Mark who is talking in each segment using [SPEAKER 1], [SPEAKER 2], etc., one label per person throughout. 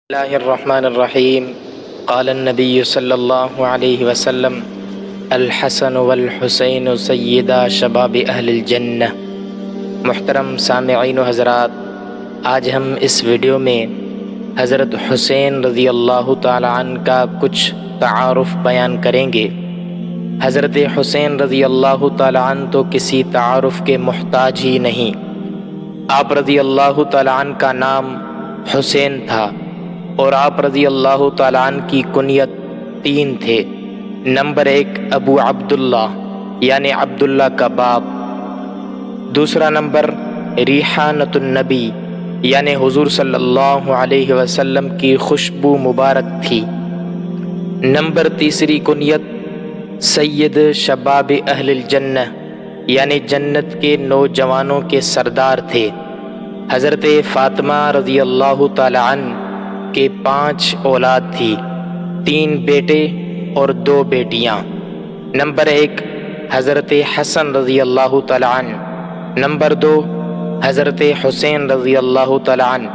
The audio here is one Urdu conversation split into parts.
[SPEAKER 1] اللہ الرحمن الرحیم قال النبی صلی اللہ علیہ وسلم الحسن والحسین سیدا شباب اہل الجنہ۔ محترم سامعین و حضرات، آج ہم اس ویڈیو میں حضرت حسین رضی اللہ تعالی عنہ کا کچھ تعارف بیان کریں گے۔ حضرت حسین رضی اللہ تعالی عنہ تو کسی تعارف کے محتاج ہی نہیں۔ آپ رضی اللہ تعالی عنہ کا نام حسین تھا اور آپ رضی اللہ تعالیٰ عنہ کی کنیت 3 تھے۔ نمبر 1 ابو عبداللہ یعنی عبداللہ کا باپ، دوسرا نمبر ریحانۃ النبی یعنی حضور صلی اللہ علیہ وسلم کی خوشبو مبارک تھی۔ نمبر تیسری کنیت سید شباب اہل الجنہ یعنی جنت کے نوجوانوں کے سردار تھے۔ حضرت فاطمہ رضی اللہ تعالیٰ عنہ کے 5 اولاد تھی، 3 بیٹے اور 2 بیٹیاں۔ نمبر 1 حضرت حسن رضی اللہ تعالیٰ عنہ، نمبر 2 حضرت حسین رضی اللہ تعالیٰ عنہ،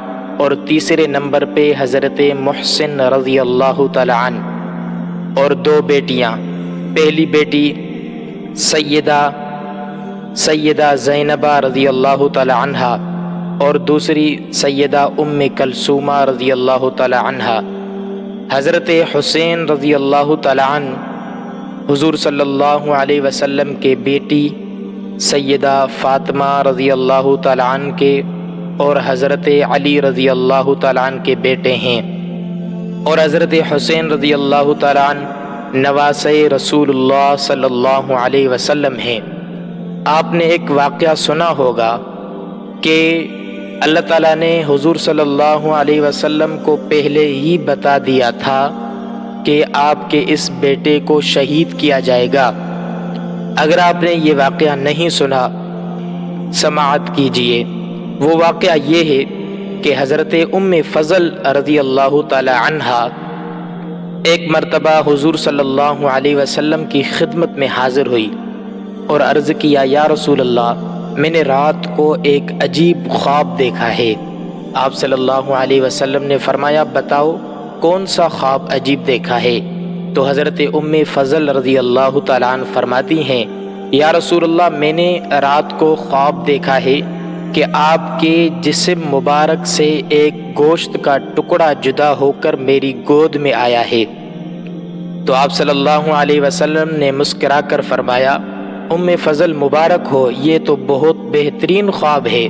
[SPEAKER 1] اور تیسرے نمبر پہ حضرت محسن رضی اللہ تعالیٰ عنہ، اور 2 بیٹیاں۔ پہلی بیٹی سیدہ زینبہ رضی اللہ تعالیٰ عنہا اور دوسری سیدہ ام کلثومہ رضی اللہ تعالی عنہا۔ حضرت حسین رضی اللہ تعالی عنہ حضور صلی اللہ علیہ وسلم کے بیٹی سیدہ فاطمہ رضی اللہ تعالی عنہ کے اور حضرت علی رضی اللہ تعالی عنہ کے بیٹے ہیں، اور حضرت حسین رضی اللہ تعالی عنہ نواسۂ رسول اللہ صلی اللہ علیہ وسلم ہیں۔ آپ نے ایک واقعہ سنا ہوگا کہ اللہ تعالیٰ نے حضور صلی اللہ علیہ وسلم کو پہلے ہی بتا دیا تھا کہ آپ کے اس بیٹے کو شہید کیا جائے گا۔ اگر آپ نے یہ واقعہ نہیں سنا، سماعت کیجئے۔ وہ واقعہ یہ ہے کہ حضرت ام فضل رضی اللہ تعالی عنہا ایک مرتبہ حضور صلی اللہ علیہ وسلم کی خدمت میں حاضر ہوئی اور عرض کیا، یا رسول اللہ، میں نے رات کو ایک عجیب خواب دیکھا ہے۔ آپ صلی اللہ علیہ وسلم نے فرمایا، بتاؤ کون سا خواب عجیب دیکھا ہے؟ تو حضرت ام فضل رضی اللہ تعالیٰ عنہ فرماتی ہیں، یا رسول اللہ، میں نے رات کو خواب دیکھا ہے کہ آپ کے جسم مبارک سے ایک گوشت کا ٹکڑا جدا ہو کر میری گود میں آیا ہے۔ تو آپ صلی اللہ علیہ وسلم نے مسکرا کر فرمایا، ام فضل مبارک ہو، یہ تو بہت بہترین خواب ہے۔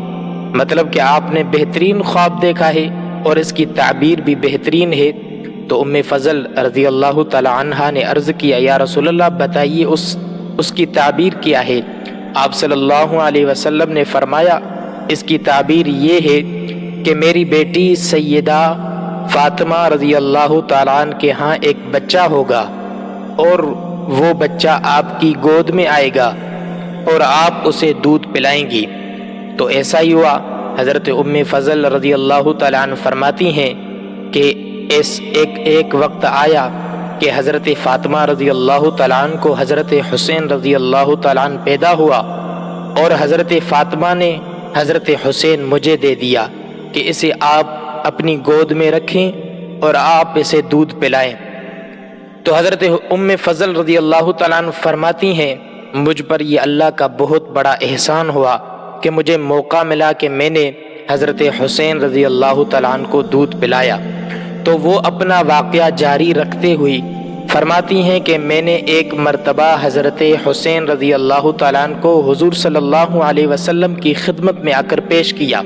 [SPEAKER 1] مطلب کہ آپ نے بہترین خواب دیکھا ہے اور اس کی تعبیر بھی بہترین ہے۔ تو ام فضل رضی اللہ تعالی عنہا نے عرض کیا، یا رسول اللہ، بتائیے اس کی تعبیر کیا ہے؟ آپ صلی اللہ علیہ وسلم نے فرمایا، اس کی تعبیر یہ ہے کہ میری بیٹی سیدہ فاطمہ رضی اللہ تعالیٰ عنہ کے ہاں ایک بچہ ہوگا اور وہ بچہ آپ کی گود میں آئے گا اور آپ اسے دودھ پلائیں گی۔ تو ایسا ہی ہوا۔ حضرت ام فضل رضی اللہ تعالیٰ عنہ فرماتی ہیں کہ ایک وقت آیا کہ حضرت فاطمہ رضی اللہ تعالیٰ عنہ کو حضرت حسین رضی اللہ تعالیٰ عنہ پیدا ہوا، اور حضرت فاطمہ نے حضرت حسین مجھے دے دیا کہ اسے آپ اپنی گود میں رکھیں اور آپ اسے دودھ پلائیں۔ تو حضرت ام فضل رضی اللہ تعالیٰ عنہ فرماتی ہیں، مجھ پر یہ اللہ کا بہت بڑا احسان ہوا کہ مجھے موقع ملا کہ میں نے حضرت حسین رضی اللہ تعالیٰ عنہ کو دودھ پلایا۔ تو وہ اپنا واقعہ جاری رکھتے ہوئی فرماتی ہیں کہ میں نے ایک مرتبہ حضرت حسین رضی اللہ تعالیٰ عنہ کو حضور صلی اللہ علیہ وسلم کی خدمت میں آ کر پیش کیا۔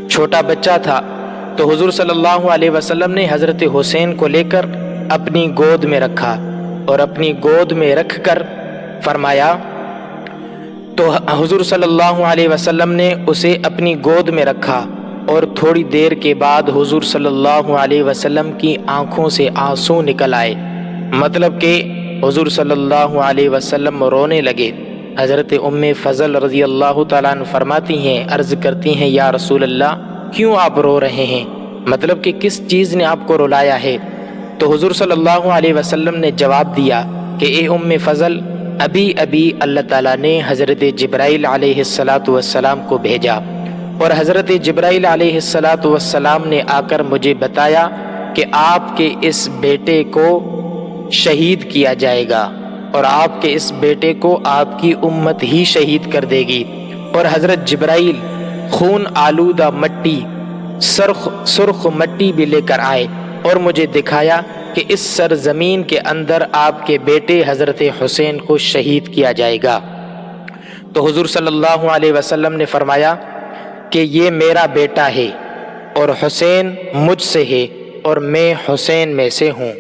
[SPEAKER 1] چھوٹا بچہ تھا، تو حضور صلی اللہ علیہ وسلم نے حضرت حسین کو لے کر اپنی گود میں رکھا اور اپنی گود میں رکھ کر فرمایا، تو حضور صلی اللہ علیہ وسلم نے اسے اپنی گود میں رکھا، اور تھوڑی دیر کے بعد حضور صلی اللہ علیہ وسلم کی آنکھوں سے آنسو نکل آئے۔ مطلب کہ حضور صلی اللہ علیہ وسلم رونے لگے۔ حضرت ام فضل رضی اللہ تعالیٰ عنہ فرماتی ہیں، عرض کرتی ہیں، یا رسول اللہ، کیوں آپ رو رہے ہیں؟ مطلب کہ کس چیز نے آپ کو رلایا ہے؟ تو حضور صلی اللہ علیہ وسلم نے جواب دیا کہ اے ام فضل، ابھی اللہ تعالیٰ نے حضرت جبرائیل علیہ السلام کو بھیجا، اور حضرت جبرائیل علیہ السلام نے آ کر مجھے بتایا کہ آپ کے اس بیٹے کو شہید کیا جائے گا اور آپ کے اس بیٹے کو آپ کی امت ہی شہید کر دے گی۔ اور حضرت جبرائیل خون آلودہ مٹی، سرخ مٹی بھی لے کر آئے اور مجھے دکھایا کہ اس سرزمین کے اندر آپ کے بیٹے حضرت حسین کو شہید کیا جائے گا۔ تو حضور صلی اللہ علیہ وسلم نے فرمایا کہ یہ میرا بیٹا ہے اور حسین مجھ سے ہے اور میں حسین میں سے ہوں۔